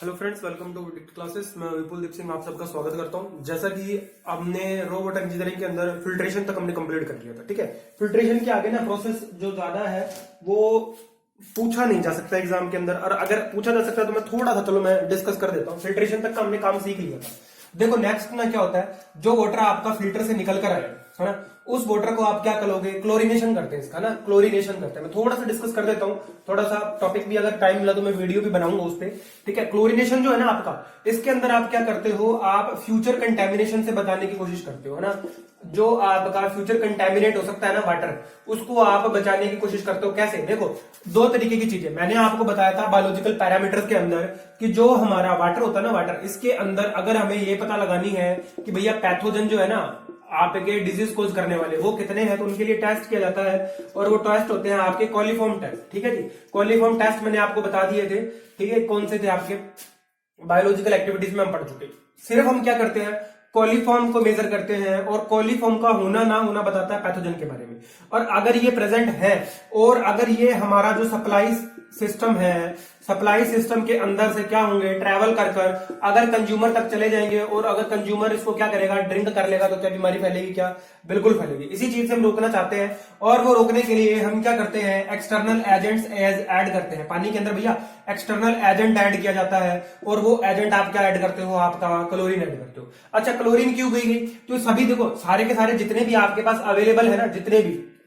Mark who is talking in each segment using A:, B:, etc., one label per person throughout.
A: Hello friends, welcome to dict classes. मैं विपुल दीप सिंह आप सबका स्वागत करता हूं। जैसा कि हमने रो वाटर इंजीनियरिंग के अंदर फिल्ट्रेशन तक हमने कंप्लीट कर लिया था, ठीक है। फिल्ट्रेशन के आगे ना प्रोसेस जो ज्यादा है वो पूछा नहीं जा सकता एग्जाम के अंदर, और अगर पूछा जा सकता है तो मैं थोड़ा सा चलो मैं डिस्कस कर देता हूँ। फिल्ट्रेशन तक का हमने काम सीख लिया था। देखो नेक्स्ट ना क्या होता है, जो वाटर आपका फिल्टर से निकल कर आए है ना, उस वाटर को आप क्या करोगे, क्लोरिनेशन करते हैं इसका ना, क्लोरिनेशन करते हैं। मैं थोड़ा सा डिस्कस कर देता हूँ, थोड़ा सा टॉपिक भी अगर टाइम मिला तो मैं वीडियो भी बनाऊंगा उस पर, ठीक है। क्लोरिनेशन जो है ना आपका, इसके अंदर आप क्या करते हो, आप फ्यूचर कंटेमिनेशन से बचाने की कोशिश करते हो, है ना। जो आपका फ्यूचर कंटेमिनेट हो सकता है ना वाटर, उसको आप बचाने की कोशिश करते हो। कैसे, देखो दो तरीके की चीजें मैंने आपको बताया था बायोलॉजिकल पैरामीटर्स के अंदर, कि जो हमारा वाटर होता है ना, वाटर इसके अंदर अगर हमें ये पता लगानी है कि भैया पैथोजन जो है ना आपके डिजीज कोज करने वाले वो कितने हैं, तो उनके लिए टेस्ट किया जाता है, और वो टेस्ट होते हैं आपके कॉलीफॉर्म टेस्ट, ठीक है जी। कॉलीफॉर्म टेस्ट मैंने आपको बता दिए थे, ठीक है। कौन से थे आपके बायोलॉजिकल एक्टिविटीज में हम पढ़ चुके। सिर्फ हम क्या करते हैं, कॉलीफॉर्म को मेजर करते हैं, और कॉलीफॉर्म का होना ना होना बताता है पैथोजन के बारे में। और अगर ये प्रेजेंट है, और अगर ये हमारा जो सप्लाई सिस्टम है, सप्लाई सिस्टम के अंदर से क्या होंगे, ट्रैवल कर कर अगर कंज्यूमर तक चले जाएंगे, और अगर कंज्यूमर इसको क्या करेगा, ड्रिंक कर लेगा, तो क्या बीमारी फैलेगी, क्या बिल्कुल फैलेगी। इसी चीज से हम रोकना चाहते हैं, और वो रोकने के लिए हम क्या करते हैं, एक्सटर्नल एजेंट्स ऐड करते हैं पानी के अंदर। भैया एक्सटर्नल एजेंट ऐड किया जाता है, और वो एजेंट आप क्या ऐड करते हो, आपका क्लोरीन ऐड करते हो। अच्छा, क्लोरीन क्यों गई? तो सभी देखो, सारे के सारे जितने भी आपके पास अवेलेबल है ना,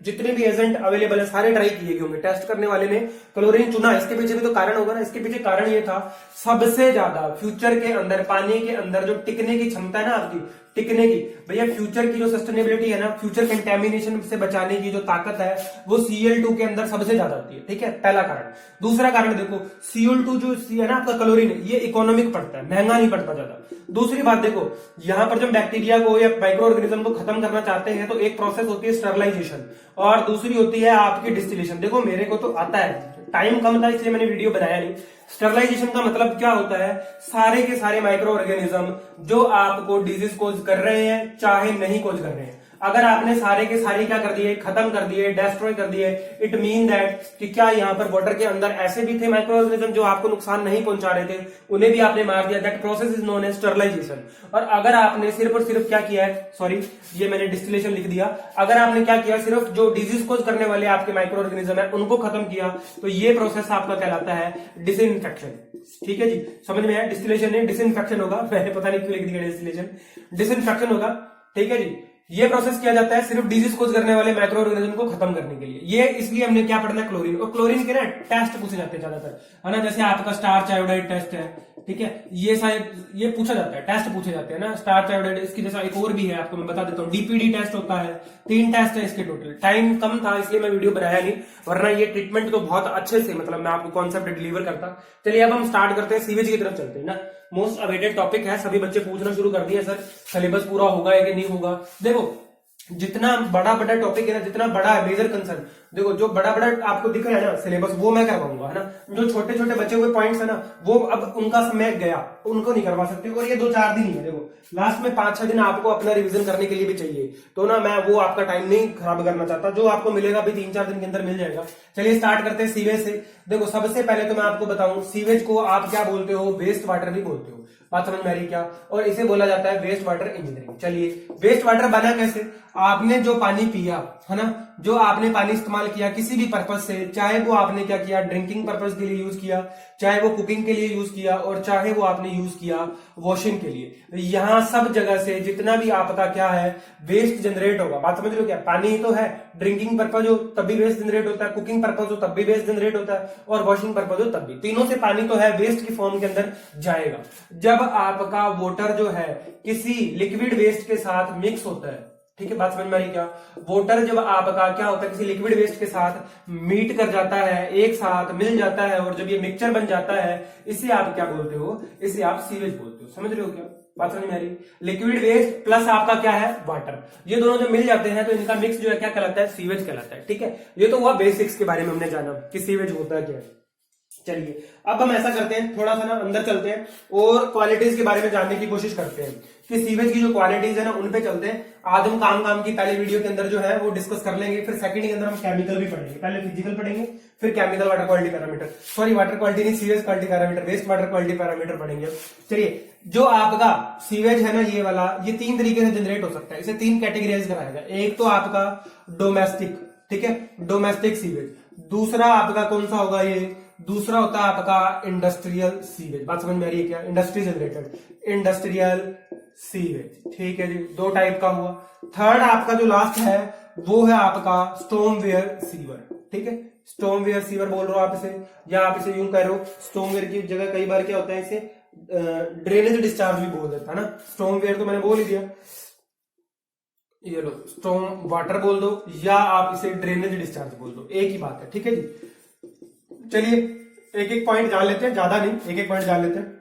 A: जितने भी एजेंट अवेलेबल है सारे ट्राई किए होंगे। टेस्ट करने वाले ने क्लोरीन चुना, इसके पीछे भी तो कारण होगा ना। इसके पीछे कारण ये था, सबसे ज्यादा फ्यूचर के अंदर पानी के अंदर जो टिकने की क्षमता है ना आपकी, टिकने की, भैया फ्यूचर की जो सस्टेनेबिलिटी है ना, फ्यूचर कंटेमिनेशन से बचाने की जो ताकत है, वो Cl2 के अंदर सबसे ज्यादा होती है, ठीक है। पहला कारण। दूसरा कारण देखो, Cl2 जो है ना आपका क्लोरीन, ये इकोनॉमिक पड़ता है, महंगा नहीं पड़ता ज्यादा। दूसरी बात देखो, यहां पर जब बैक्टीरिया को या माइक्रो ऑर्गेनिज्म को खत्म करना चाहते हैं, तो एक प्रोसेस होती है स्टरलाइजेशन, और दूसरी होती है आपकी डिस्टिलेशन। देखो मेरे को तो आता है, टाइम कम था इसलिए मैंने वीडियो बनाया नहीं। स्टरलाइजेशन का मतलब क्या होता है, सारे के सारे माइक्रो ऑर्गेनिज्म जो आपको डिजीज कोज कर रहे हैं चाहे नहीं कोज कर रहे हैं, अगर आपने सारे के सारे क्या कर दिए, खत्म कर दिए, डिस्ट्रॉय कर दिए, इट मीन दैट कि क्या यहाँ पर वाटर के अंदर ऐसे भी थे माइक्रो ऑर्गेनिज्म जो आपको नुकसान नहीं पहुंचा रहे थे, उन्हें भी आपने मार दिया। That process is known as sterilisation. और अगर आपने सिर्फ और सिर्फ क्या किया है, सॉरी ये मैंने डिस्टिलेशन लिख दिया, अगर आपने क्या किया, सिर्फ जो डिजीज कोज करने वाले आपके माइक्रो ऑर्गेनिज्म है उनको खत्म किया, तो ये प्रोसेस आपका कहलाता है डिसइंफेक्शन, ठीक है जी। समझ में आया, डिस्टिलेशन नहीं डिसइंफेक्शन होगा, मैंने पता नहीं क्यों लिख दिया डिस्टिलेशन, डिसइंफेक्शन होगा, ठीक है जी। ये प्रोसेस किया जाता है सिर्फ डिजीज कोज करने वाले माइक्रो ऑर्गेनिज्म को खत्म करने के लिए। ये इसलिए हमने क्या पढ़ना है, क्लोरीन। और क्लोरीन के ना टेस्ट पूछे जाते हैं ज्यादातर, है ना। जैसे आपका स्टार्च आयोडाइड टेस्ट है, ठीक है, ये शायद ये पूछा जाता है, टेस्ट पूछे जाते हैं ना, स्टार्च आयोडाइड। इसकी जैसा एक और भी है, आपको मैं बता देता हूँ, डीपीडी टेस्ट होता है। 3 टेस्ट है इसके टोटल। टाइम कम था इसलिए मैं वीडियो बनाया नहीं, वरना ये ट्रीटमेंट तो बहुत अच्छे से मतलब मैं आपको कॉन्सेप्ट डिलीवर करता। चलिए अब हम स्टार्ट करते हैं, सीवेज की तरफ चलते हैं ना। मोस्ट अवेटेड टॉपिक है, सभी बच्चे पूछना शुरू कर दिए, सर सिलेबस पूरा होगा या कि नहीं होगा। देखो जितना बड़ा बड़ा टॉपिक है ना, जितना बड़ा है मेजर कंसर्न, देखो जो बड़ा बड़ा आपको दिख रहा है ना सिलेबस, वो मैं करवाऊंगा, है ना। जो छोटे छोटे बचे हुए पॉइंट्स है ना, वो अब उनका समय गया, उनको नहीं करवा सकते। और ये 2-4 दिन ही है, देखो लास्ट में 5-6 दिन आपको अपना रिवीजन करने के लिए भी चाहिए, तो ना मैं वो आपका टाइम नहीं खराब करना चाहता। जो आपको मिलेगा भी 3-4 दिन के अंदर मिल जाएगा। चलिए स्टार्ट करते हैं सीवेज से। देखो सबसे पहले तो मैं आपको बताऊं, सीवेज को आप क्या बोलते हो, वेस्ट वाटर भी बोलते हो, बात समझ में आ रही क्या। और इसे बोला जाता है वेस्ट वाटर इंजीनियरिंग। चलिए वेस्ट वाटर बना कैसे, आपने जो पानी पिया है ना, जो आपने पानी इस्तेमाल किया किसी भी पर्पज से, चाहे वो आपने क्या किया, ड्रिंकिंग पर्पज के लिए यूज किया, चाहे वो कुकिंग के लिए यूज किया, और चाहे वो आपने यूज किया वॉशिंग के लिए, यहां सब जगह से जितना भी आपका क्या है वेस्ट जनरेट होगा। बात समझ लो क्या, पानी ही तो है, ड्रिंकिंग पर्पज हो तब भी वेस्ट जनरेट होता है, कुकिंग पर्पज हो तब भी वेस्ट जनरेट होता है, और वॉशिंग पर्पज हो तब भी। तीनों से पानी तो है वेस्ट की फॉर्म के अंदर जाएगा। जब आपका वाटर जो है किसी लिक्विड वेस्ट के साथ मिक्स होता है, ठीक है, बात समझ में आ रही क्या। वाटर जब आपका क्या होता है किसी लिक्विड वेस्ट के साथ मीट कर जाता है, एक साथ मिल जाता है, और जब ये मिक्सचर बन जाता है, इसे आप क्या बोलते हो, इसे आप सीवेज बोलते हो। समझ रहे हो क्या, बात समझ में आ रही। लिक्विड वेस्ट प्लस आपका क्या है वाटर, ये दोनों जब मिल जाते हैं तो इनका मिक्स जो है क्या कहलाता है, सीवेज कहलाता है, ठीक है। ये तो हुआ बेसिक्स के बारे में हमने जाना कि सीवेज होता है क्या है। चलिए अब हम ऐसा करते हैं, थोड़ा सा ना अंदर चलते हैं और क्वालिटीज के बारे में जानने की कोशिश करते हैं कि सीवेज की जो क्वालिटीज है ना उन पे चलते हैं। आज हम काम की पहले वीडियो के अंदर जो है वो डिस्कस कर लेंगे, फिर सेकंड के अंदर हम केमिकल भी पढ़ेंगे। पहले फिजिकल पढ़ेंगे, फिर chemical water quality parameter, sorry water quality नहीं, sewage quality parameter, waste water quality parameter पढ़ेंगे। चलिए, जो आपका सीवेज है ना ये वाला, ये 3 तरीके से जनरेट हो सकता है, इसे 3 कैटेगराइज कराया गया। एक तो आपका डोमेस्टिक, ठीक है, डोमेस्टिक सीवेज। दूसरा आपका कौन सा होगा, ये दूसरा होता है आपका इंडस्ट्रियल सीवेज। बात समझ में आ रही है क्या? इंडस्ट्री जनरेटेड इंडस्ट्रियल सीवेज, ठीक है जी, 2 टाइप का हुआ। थर्ड आपका जो लास्ट है वो है आपका स्टॉर्मवेयर सीवर, ठीक है, स्टॉर्मवेयर सीवर बोल रहे हो आप इसे, या आप इसे यूं कह रहे हो, स्टॉर्मवेयर की जगह कई बार क्या होता है इसे ड्रेनेज डिस्चार्ज भी बोल देता है ना। स्टॉर्मवेयर तो मैंने बोल ही दिया, ये लो स्टॉर्म वाटर बोल दो या आप इसे ड्रेनेज डिस्चार्ज बोल दो, एक ही बात है, ठीक है जी। चलिए एक एक पॉइंट जान लेते हैं, ज्यादा नहीं, एक एक पॉइंट जान लेते हैं।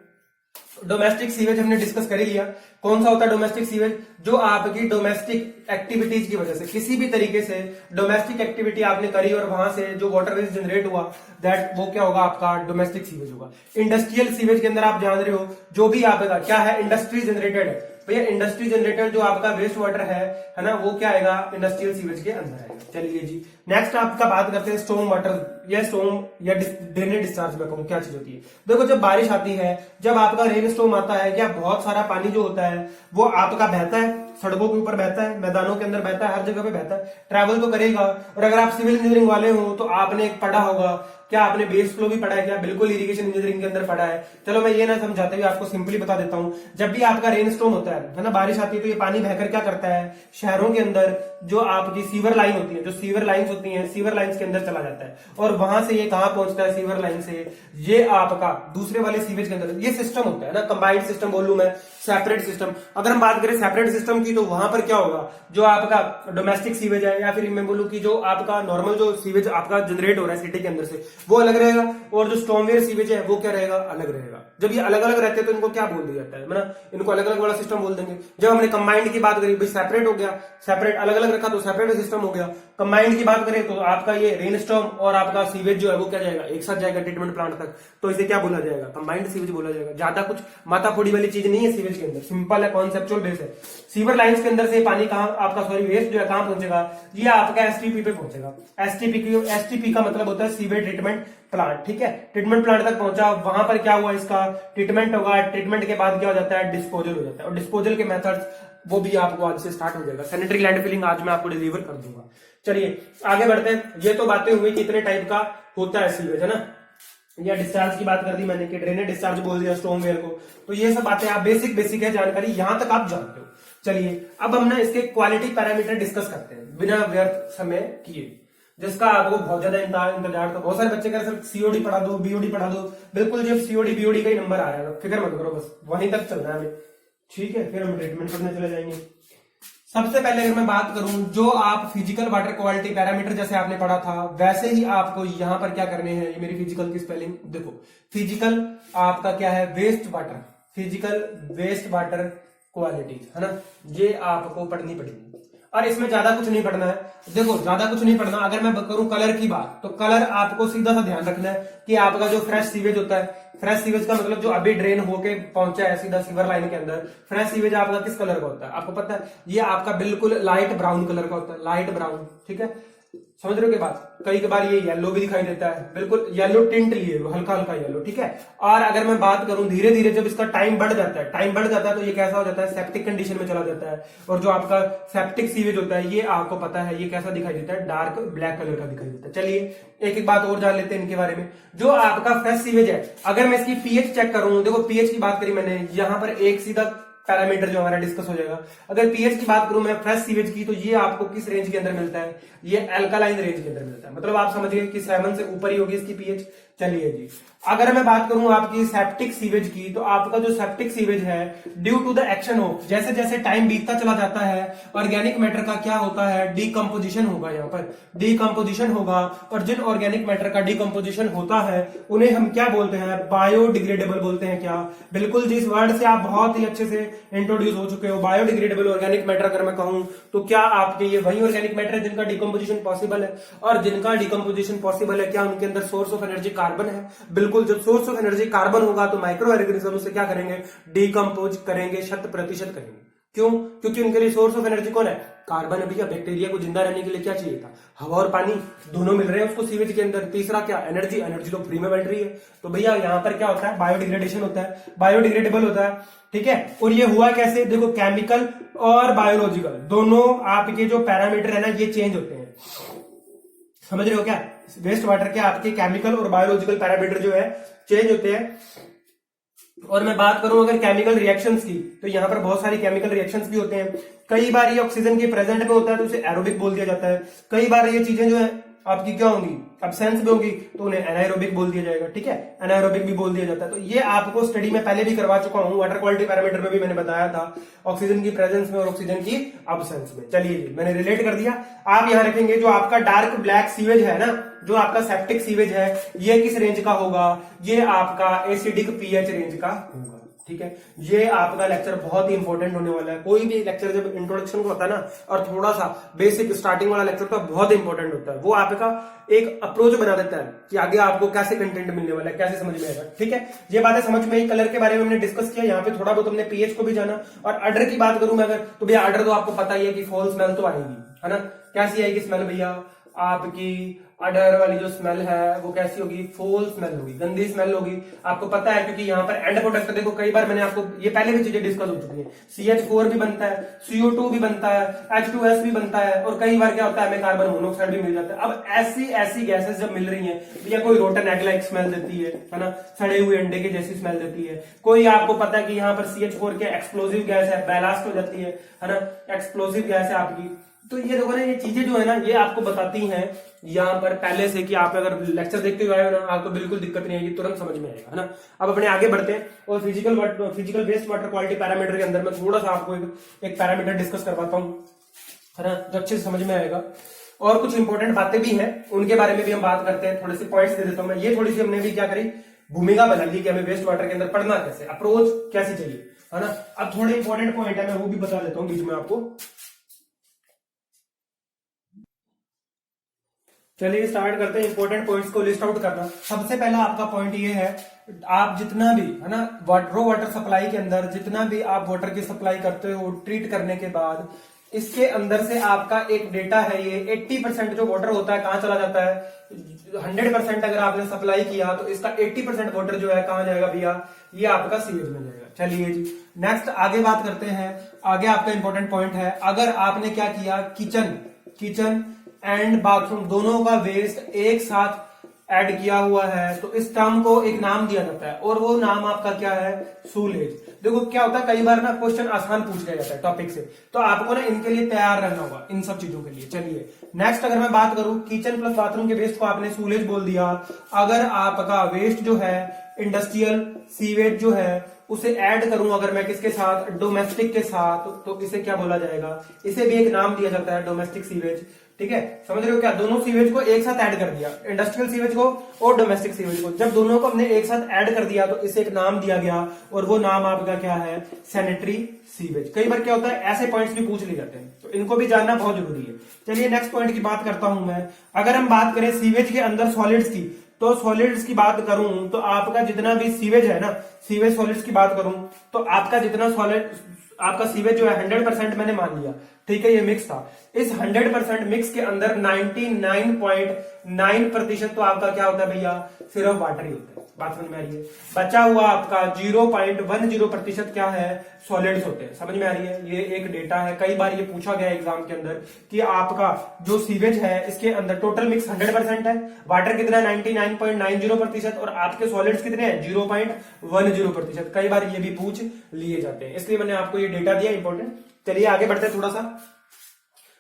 A: डोमेस्टिक सीवेज हमने डिस्कस कर ही लिया। कौन सा होता है डोमेस्टिक सीवेज? जो आपकी डोमेस्टिक एक्टिविटीज की वजह से, किसी भी तरीके से डोमेस्टिक एक्टिविटी आपने करी और वहां से जो वाटर वेस्ट जनरेट हुआ, दैट वो क्या होगा आपका डोमेस्टिक सीवेज होगा। इंडस्ट्रियल सीवेज के अंदर आप जान रहे हो, जो भी आपका क्या है इंडस्ट्री जनरेटेड है भैया, इंडस्ट्री जनरेटेड जो आपका वेस्ट वाटर है ना, वो क्या आएगा इंडस्ट्रियल सीवेज के अंदर आएगा। चलिए जी, नेक्स्ट आपका बात करते हैं स्टॉर्म वाटर या स्टॉर्म या ड्रेनेज डिस्चार्ज में कहूं क्या चीज होती है। देखो जब बारिश आती है, जब आपका रेन स्टॉर्म आता है, क्या बहुत सारा पानी जो होता है वो आपका बहता है, सड़कों के ऊपर बहता है, मैदानों के अंदर बहता है, हर जगह पे बहता है, ट्रैवल तो करेगा। और अगर आप सिविल इंजीनियरिंग वाले हो तो आपने पढ़ा होगा, क्या आपने बेस फ्लो भी पढ़ा है क्या? बिल्कुल इरिगेशन इंजीनियरिंग के अंदर पढ़ा है। चलो मैं ये ना समझाते हुए आपको सिंपली बता देता हूं। जब भी आपका रेन स्टॉर्म होता है ना, बारिश आती है, तो ये पानी बहकर क्या करता है, शहरों के अंदर जो आपकी सीवर लाइन होती है, जो सीवर लाइंस होती हैं, सीवर लाइंस के अंदर चला जाता है और वहां से ये कहां पहुंचता है, सीवर लाइन से ये आपका दूसरे वाले सीवेज के अंदर। ये सिस्टम होता है ना, कंबाइंड सिस्टम बोलूं मैं, सेपरेट सिस्टम। अगर हम बात करें सेपरेट सिस्टम की, तो वहां पर क्या होगा, जो आपका डोमेस्टिक सीवेज है या फिर मैं बोलूं कि जो आपका नॉर्मल जो सीवेज आपका जनरेट हो रहा है सिटी के अंदर से, वो अलग रहेगा, और जो स्टॉर्मवेयर सीवेज है वो क्या रहेगा, अलग रहेगा। जब ये अलग अलग रहते हैं तो इनको क्या बोल दिया जाता है ना, इनको अलग अलग वाला सिस्टम बोल देंगे। जब हमने कंबाइंड की बात करी, भाई सेपरेट हो गया, सेपरेट अलग अलग रखा तो सेपरेट सिस्टम हो गया। कंबाइंड की बात करें तो आपका ये रेन स्टॉर्म और आपका सीवेज जो है वो क्या जाएगा, एक साथ जाएगा ट्रीटमेंट प्लांट तक, तो इसे क्या बोला जाएगा, कंबाइंड सीवेज बोला जाएगा। ज्यादा कुछ माथाफोड़ी वाली चीज नहीं है सीवेज के अंदर, सिंपल है, कॉन्सेप्चुअल बेस है। सीवर लाइंस के अंदर से पानी कहां आपका, सॉरी वेस्ट जो है कहां पहुंचेगा, ये आपका एसटीपी पे पहुंचेगा। एसटीपी का मतलब होता है सीवेज ट्रीटमेंट प्लांट, ठीक है। ट्रीटमेंट प्लांट तक पहुंचा, वहां पर क्या हुआ, इसका ट्रीटमेंट होगा, ट्रीटमेंट के बाद क्या हो जाता है, डिस्पोजल हो जाता है। और डिस्पोजल के मेथड्स वो भी आपको आज से स्टार्ट हो जाएगा। सैनिटरी लैंडफिलिंग आज मैं आपको डिलीवर कर दूंगा। चलिए आगे बढ़ते हैं। ये तो बातें हुई कि इतने टाइप का होता है सीवेज, है ना, या डिस्चार्ज की बात कर दी मैंने कि ड्रेनेज डिस्चार्ज बोल दिया स्टॉर्मवेयर को। तो ये सब बातें आप बेसिक है जानकारी, यहां तक आप जानते हो। चलिए अब हम ना इसके क्वालिटी पैरामीटर डिस्कस करते हैं बिना व्यर्थ समय किए, जिसका आपको बहुत ज्यादा इंतजार। तो बहुत सारे बच्चे कह रहे सर सीओडी पढ़ा दो, बीओडी पढ़ा दो। बिल्कुल जब सीओडी बीओडी का ही नंबर आ रहा है, फिक्र मत करो, बस वहीं तक चल रहा है हमें, ठीक है। फिर हम ट्रीटमेंट करने चले जाएंगे। सबसे पहले अगर मैं बात करूं, जो आप फिजिकल वाटर क्वालिटी पैरामीटर जैसे आपने पढ़ा था, वैसे ही आपको यहां पर क्या करने हैं। ये मेरी फिजिकल की स्पेलिंग देखो, फिजिकल आपका क्या है, waste water, physical waste water quality, है ना, ये आपको पढ़नी पड़ेगी। और इसमें ज्यादा कुछ नहीं पढ़ना है, देखो ज्यादा कुछ नहीं पढ़ना। अगर मैं करूं कलर की बात, तो कलर आपको सीधा सा ध्यान रखना है कि आपका जो फ्रेश सीवेज होता है, फ्रेश सीवेज का मतलब जो अभी ड्रेन होके पहुंचा है सीधा सीवर लाइन के अंदर, फ्रेश सीवेज आपका किस कलर का होता है आपको पता है, ये आपका बिल्कुल लाइट ब्राउन कलर का होता है, लाइट ब्राउन, ठीक है, समझ रहे हो के बात। कई बार ये येलो भी दिखाई देता है, बिल्कुल येलो टिंट लिए हल्का हल्का येलो, ठीक है। और अगर मैं बात करूं धीरे धीरे जब इसका टाइम बढ़ जाता है, तो ये कैसा हो जाता है, सेप्टिक कंडीशन में चला जाता है। और जो आपका सेप्टिक सीवेज होता है, ये आपको पता है ये कैसा दिखाई देता है, डार्क ब्लैक कलर का दिखाई देता है। चलिए एक एक बात और जान लेते हैं इनके बारे में। जो आपका फ्रेश सीवेज है, अगर मैं इसकी पीएच चेक करूं, देखो पीएच की बात करी मैंने, यहां पर एक सीधा पैरामीटर जो हमारा डिस्कस हो जाएगा। अगर पीएच की बात करूं मैं फ्रेश सीवेज की, तो ये आपको किस रेंज के अंदर मिलता है, ये अल्कालाइन रेंज के अंदर मिलता है। मतलब आप समझिए कि 7 से ऊपर ही होगी इसकी पीएच। चलिए जी, अगर मैं बात करूं आपकी सेप्टिक सीवेज की, तो आपका जो सेप्टिक सीवेज है, due to the action of, जैसे जैसे टाइम बीतता चला जाता है, ऑर्गेनिक मैटर का क्या होता है, डीकंपोजिशन होगा, यहाँ पर डीकंपोजिशन होगा। और जिन ऑर्गेनिक मैटर का डीकंपोजिशन होता है उन्हें हम क्या बोलते हैं, बायोडिग्रेडेबल बोलते हैं। क्या, बिल्कुल जिस वर्ड से आप बहुत ही अच्छे से इंट्रोड्यूस हो चुके हो, बायोडिग्रेडेबल ऑर्गेनिक मैटर अगर मैं कहूं, तो क्या आपके ये वही ऑर्गेनिक मैटर है जिनका डीकंपोजिशन पॉसिबल है। और जिनका डीकंपोजिशन पॉसिबल है, क्या उनके अंदर सोर्स ऑफ एनर्जी कार्बन है। बिल्कुल, जब सोर्स ऑफ एनर्जी कार्बन होगा तो माइक्रो ऑर्गेनिज्म उसे क्या करेंगे, डिकम्पोज करेंगे, 100% करेंगे। क्यों? क्योंकि उनके लिए सोर्स ऑफ एनर्जी कौन है, कार्बन है। भैया बैक्टीरिया को जिंदा रहने के लिए क्या चाहिए था, हवा और पानी, दोनों मिल रहे हैं उसको सीवेज के अंदर। तीसरा क्या, एनर्जी, एनर्जी तो फ्री में बढ़ रही है। तो भैया यहाँ पर क्या होता है, बायोडिग्रेडेशन होता है, बायोडिग्रेडेबल होता है, ठीक है। और ये हुआ कैसे, देखो केमिकल और बायोलॉजिकल दोनों आपके जो पैरामीटर है ना ये चेंज होते हैं, समझ रहे हो क्या। वेस्ट वाटर के आपके केमिकल और बायोलॉजिकल पैरामीटर जो है चेंज होते हैं। और मैं बात करूं अगर केमिकल रिएक्शंस की, तो यहां पर बहुत सारी केमिकल रिएक्शंस भी होते हैं। कई बार ये ऑक्सीजन के प्रेजेंट में होता है तो उसे एरोबिक बोल दिया जाता है। कई बार ये चीजें जो है आपकी क्या होंगी, एब्सेंस में होगी तो उन्हें एनाएरोबिक बोल दिया जाएगा, ठीक है, एनाएरोबिक भी बोल दिया जाता है। तो ये आपको स्टडी में पहले भी करवा चुका हूं, वाटर क्वालिटी पैरामीटर में भी मैंने बताया था, ऑक्सीजन की प्रेजेंस में और ऑक्सीजन की एब्सेंस में। चलिए मैंने रिलेट कर दिया। आप यहां रखेंगे जो आपका डार्क ब्लैक सीवेज है ना, जो आपका सेप्टिक सीवेज है, ये किस रेंज का होगा, ये आपका एसिडिक पीएच रेंज का होगा, ठीक है। ये आपका लेक्चर बहुत ही इंपॉर्टेंट होने वाला है। कोई भी लेक्चर जब इंट्रोडक्शन को होता है ना, और थोड़ा सा बेसिक स्टार्टिंग वाला लेक्चर तो बहुत इंपॉर्टेंट होता है। वो आपका एक अप्रोच बना देता है कि आगे आपको कैसे कंटेंट मिलने वाला है, कैसे समझ में आएगा, ठीक है। ये बातें समझ में आई। कलर के बारे में हमने डिस्कस किया, यहाँ पे थोड़ा बहुत हमने पीएच को भी जाना। और अडर की बात करूं मैं अगर, तो भैया अडर तो आपको पता ही है कि फॉल स्मेल तो आएगी, है ना। कैसी आएगी स्मेल भैया, आपकी अडर वाली जो स्मेल है वो कैसी होगी, फोल स्मेल होगी, गंदी स्मेल होगी। आपको पता है क्योंकि यहाँ पर एंड प्रोडक्ट देखो, कई बार मैंने आपको ये पहले भी चीजें डिस्कस हो चुकी है। CH4 भी बनता है, CO2 भी बनता है, H2S भी बनता है, और कई बार क्या होता है हमें कार्बन मोनोऑक्साइड भी मिल जाता है। अब ऐसी गैसेस जब मिल रही है, या कोई रोटन एग लाइक स्मेल देती है ना, सड़े हुए अंडे की जैसी स्मेल देती है। कोई आपको पता है कि यहाँ पर CH4 के एक्सप्लोसिव गैस है, बैलास्ट हो जाती है ना, एक्सप्लोसिव गैस है आपकी। तो ये देखो ना, ये चीजें जो है ना ये आपको बताती हैं यहाँ पर पहले से, कि आप अगर लेक्चर देखते हुए आए हो ना, आपको बिल्कुल दिक्कत नहीं आएगी, तुरंत समझ में आएगा, है ना। अब अपने आगे बढ़ते हैं और physical waste water quality parameter के अंदर मैं थोड़ा सा आपको एक पैरामीटर डिस्कस करवाता हूँ, है ना, जो अच्छे से समझ में आएगा। और कुछ इंपॉर्टेंट बातें भी हैं, उनके बारे में भी हम बात करते हैं। थोड़े से पॉइंट्स दे देता हूँ मैं। ये थोड़ी सी हमने भी क्या करी, भूमिका बना ली कि हमें वेस्ट वाटर के अंदर पढ़ना कैसे, अप्रोच कैसे चाहिए, है ना। अब थोड़े इंपॉर्टेंट पॉइंट है, मैं वो भी बता देता हूँ बीच में आपको। चलिए स्टार्ट करते हैं इंपॉर्टेंट पॉइंट्स को लिस्ट आउट करना। सबसे पहला आपका पॉइंट ये है, आप जितना भी, है ना, रो वाटर सप्लाई के अंदर जितना भी आप वाटर की सप्लाई करते हो ट्रीट करने के बाद, इसके अंदर से आपका एक डेटा है, ये 80% जो वाटर होता है कहां चला जाता है। 100% अगर आपने सप्लाई किया तो इसका 80% वाटर जो है कहां जाएगा भैया, ये आपका सीवेज में जाएगा। चलिए जी नेक्स्ट आगे बात करते हैं। आगे आपका इंपॉर्टेंट पॉइंट है, अगर आपने क्या किया, किचन एंड बाथरूम दोनों का वेस्ट एक साथ ऐड किया हुआ है, तो इस टर्म को एक नाम दिया जाता है, और वो नाम आपका क्या है, सूलेज। देखो क्या होता है, कई बार ना क्वेश्चन आसान पूछ लिया जाता है टॉपिक से, तो आपको ना इनके लिए तैयार रहना होगा, इन सब चीजों के लिए। चलिए नेक्स्ट अगर मैं बात करूं, किचन प्लस बाथरूम के वेस्ट को आपने सूलेज बोल दिया। अगर आपका वेस्ट जो है इंडस्ट्रियल सीवेज जो है उसे ऐड करूं अगर मैं किसके साथ, डोमेस्टिक के साथ, तो इसे क्या बोला जाएगा, इसे भी एक नाम दिया जाता है, डोमेस्टिक सीवेज, ठीक है। समझ रहे हो क्या, दोनों सीवेज को एक साथ ऐड कर दिया, इंडस्ट्रियल सीवेज को और डोमेस्टिक सीवेज को, जब दोनों को हमने एक साथ ऐड कर दिया तो इसे एक नाम दिया गया, और वो नाम आपका क्या है, सैनिटरी सीवेज। कई बार क्या होता है ऐसे पॉइंट्स भी पूछ लिए जाते हैं, तो इनको भी जानना बहुत जरूरी है। चलिए नेक्स्ट पॉइंट की बात करता हूं मैं। अगर हम बात करें सीवेज के अंदर सॉलिड्स की, तो सॉलिड्स की बात करूं तो आपका जितना भी सीवेज है ना, सीवेज सॉलिड्स की बात करूं तो आपका जितना सॉलिड, आपका सीवेज जो है 100% मैंने मान लिया, ठीक है, ये मिक्स था। इस 100% मिक्स के अंदर 99.9% तो आपका क्या होता है भैया, सिर्फ वाटर ही होता है। बात समझ में आ रही है। बचा हुआ आपका 0.10% क्या है, सॉलिड्स होते हैं। समझ में आ रही है, ये एक डेटा है, कई बार ये पूछा गया एग्जाम के अंदर कि आपका जो सीवेज है इसके अंदर टोटल मिक्स 100% है, वाटर कितना है 99.90%, और आपके सॉलिड्स कितने हैं 0.10%। कई बार ये भी पूछ लिए जाते हैं, इसलिए मैंने आपको ये डेटा दिया इंपॉर्टेंट। चलिए आगे बढ़ते हैं थोड़ा सा।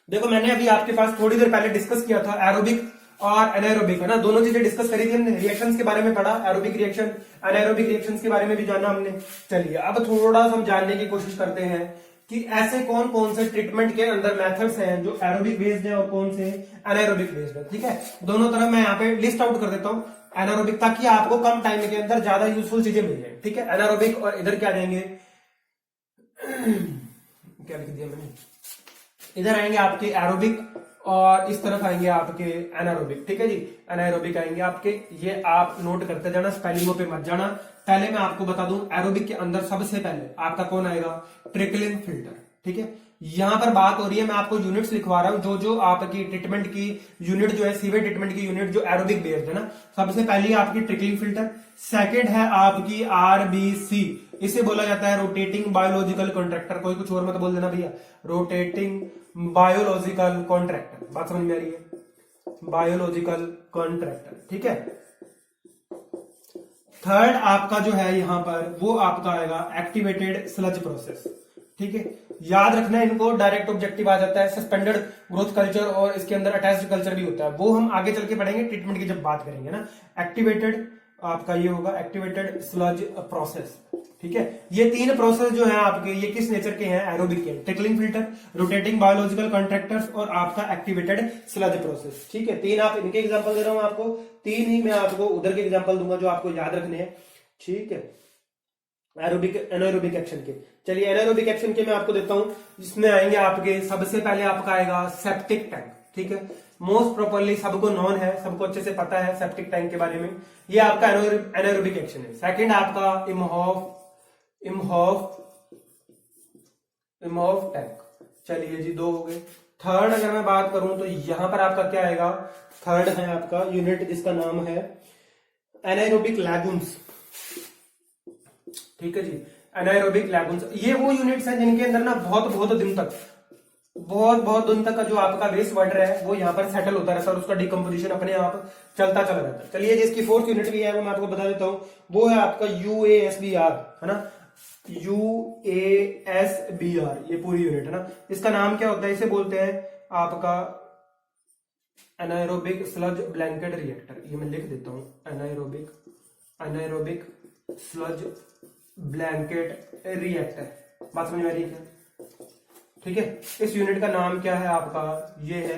A: देखो मैंने अभी आपके पास थोड़ी देर पहले डिस्कस किया था एरोबिक और एनाएरोबिक, है ना, दोनों चीजें डिस्कस करी थी हमने। रिएक्शंस के बारे में पढ़ा, एरोबिक रिएक्शन, एनाएरोबिक रिएक्शंस के बारे में भी जाना हमने। चलिए अब थोड़ा सा हम जानने की कोशिश करते हैं कि ऐसे कौन कौन से ट्रीटमेंट के अंदर मेथड्स हैं जो एरोबिक बेस्ड है और कौन से एनाएरोबिक बेस्ड है, ठीक है। दोनों तरफ मैं यहाँ पे लिस्ट आउट कर देता हूँ एनाएरोबिक, ताकि आपको कम टाइम के अंदर ज्यादा यूजफुल चीजें मिल जाए, ठीक है। एनाएरोबिक, और इधर क्या देंगे क्या लिख दिया मैंने, इधर आएंगे आपके एरोबिक और इस तरफ आएंगे आपके एनारोबिक, ठीक है जी, एनारोबिक आएंगे आपके। ये आप नोट करते जाना, स्पेलिंगों पे मत जाना। पहले मैं आपको बता दूं, एरोबिक के अंदर सबसे पहले आपका कौन आएगा, ट्रिकलिंग फिल्टर, ठीक है। यहां पर बात हो रही है, मैं आपको यूनिट्स लिखवा रहा हूं, जो जो आपकी ट्रीटमेंट की यूनिट जो है, सीवेज ट्रीटमेंट की यूनिट जो एरोबिक बेस्ड है ना। सबसे पहली आपकी ट्रिकलिंग फिल्टर, सेकंड है आपकी आरबीसी, इसे बोला जाता है रोटेटिंग बायोलॉजिकल कॉन्ट्रैक्टर। कोई कुछ और मत बोल देना भैया, रोटेटिंग बायोलॉजिकल कॉन्ट्रैक्टर, बात समझ में आ रही है, बायोलॉजिकल कॉन्ट्रैक्टर, ठीक है। थर्ड आपका जो है यहां पर वो आपका आएगा एक्टिवेटेड स्लज प्रोसेस, ठीक है। याद रखना इनको, डायरेक्ट ऑब्जेक्टिव आ जाता है, सस्पेंडेड ग्रोथ कल्चर और इसके अंदर अटैच्ड कल्चर भी होता है, वो हम आगे चल के पढ़ेंगे ट्रीटमेंट की जब बात करेंगे ना। एक्टिवेटेड आपका ये होगा एक्टिवेटेड स्लज प्रोसेस, ठीक है। ये तीन प्रोसेस जो है आपके, ये किस नेचर के हैं, एरोबिक के, trickling filter, rotating biological contractors और आपका एक्टिवेटेड स्लज प्रोसेस, ठीक है। तीन आप इनके एग्जांपल दे रहा हूं आपको, तीन ही मैं आपको उधर के एग्जांपल दूंगा जो आपको याद रखने हैं, ठीक है, एरोबिक एनारोबिक एक्शन के। चलिए एनारोबिक एक्शन के मैं आपको देता हूं, जिसमें आएंगे आपके, सबसे पहले आपका आएगा सेप्टिक टैंक, ठीक है। मोस्ट प्रॉपरली सबको नॉन है, सबको अच्छे से पता है सेप्टिक टैंक के बारे में, ये आपका एनारोबिक एक्शन है। सेकंड आपका इमहॉफ टैंक, चलिए जी दो हो गए। थर्ड अगर मैं बात करूं तो यहां पर आपका क्या आएगा, थर्ड है आपका यूनिट जिसका नाम है एनारोबिक लैगून्स, ठीक है जी, एनारोबिक लैगून्स। ये वो यूनिट्स हैं जिनके अंदर ना बहुत दिन तक का जो आपका वेस्ट वाटर है वो यहाँ पर सेटल होता रहता है और उसका डिकम्पोजिशन अपने आप चलता चला जाता है। चलिए जिसकी फोर्थ यूनिट भी है वो मैं आपको बता देता हूं, वो है आपका यूएएसबीआर, है ना, यूएएसबीआर, ये पूरी यूनिट है ना। इसका नाम क्या होता है, इसे बोलते हैं आपका एनारोबिक स्लज ब्लैंकेट रिएक्टर, ये मैं लिख देता हूं, एनारोबिक स्लज ब्लैंकेट रिएक्टर, बात समझ में आ रही है, ठीक है। इस यूनिट का नाम क्या है आपका, ये है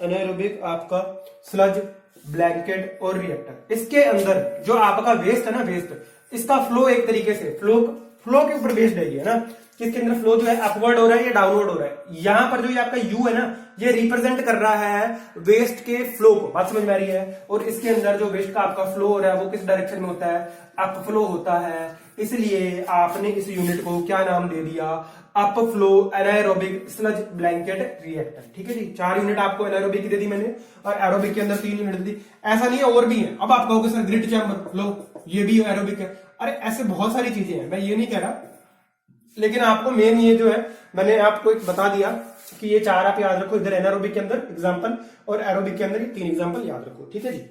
A: एनारोबिक आपका स्लज ब्लैंकेट और रिएक्टर। इसके अंदर जो आपका वेस्ट है ना, वेस्ट, इसका फ्लो एक तरीके से फ्लो के ऊपर बेस्ड है ये, ना, इसके अंदर फ्लो जो है अपवर्ड हो रहा है या डाउनवर्ड हो रहा है। यहां पर जो ये आपका यू है ना, ये रिप्रेजेंट कर रहा है वेस्ट के फ्लो को, बात समझ में आ रही है। और इसके अंदर जो वेस्ट का आपका फ्लो हो रहा है वो किस डायरेक्शन में होता है, अप फ्लो होता है, इसलिए आपने इस यूनिट को क्या नाम दे दिया, up flow anaerobic sludge blanket reactor, ठीक है जी। 4 यूनिट आपको एनारोबिक की दे दी मैंने और एरोबिक के अंदर 3 यूनिट दी। ऐसा नहीं है, और भी है। अब आप कहोगे सर ग्रिड चैम्बर लो, ये भी एरोबिक है, अरे ऐसे बहुत सारी चीजें हैं, मैं ये नहीं कह रहा, लेकिन आपको मेन ये जो है मैंने आपको एक बता दिया कि ये 4 आप याद रखो, इधर एनारोबिक के अंदर एग्जांपल और एरोबिक के अंदर ये 3 एग्जांपल याद रखो, ठीक है जी।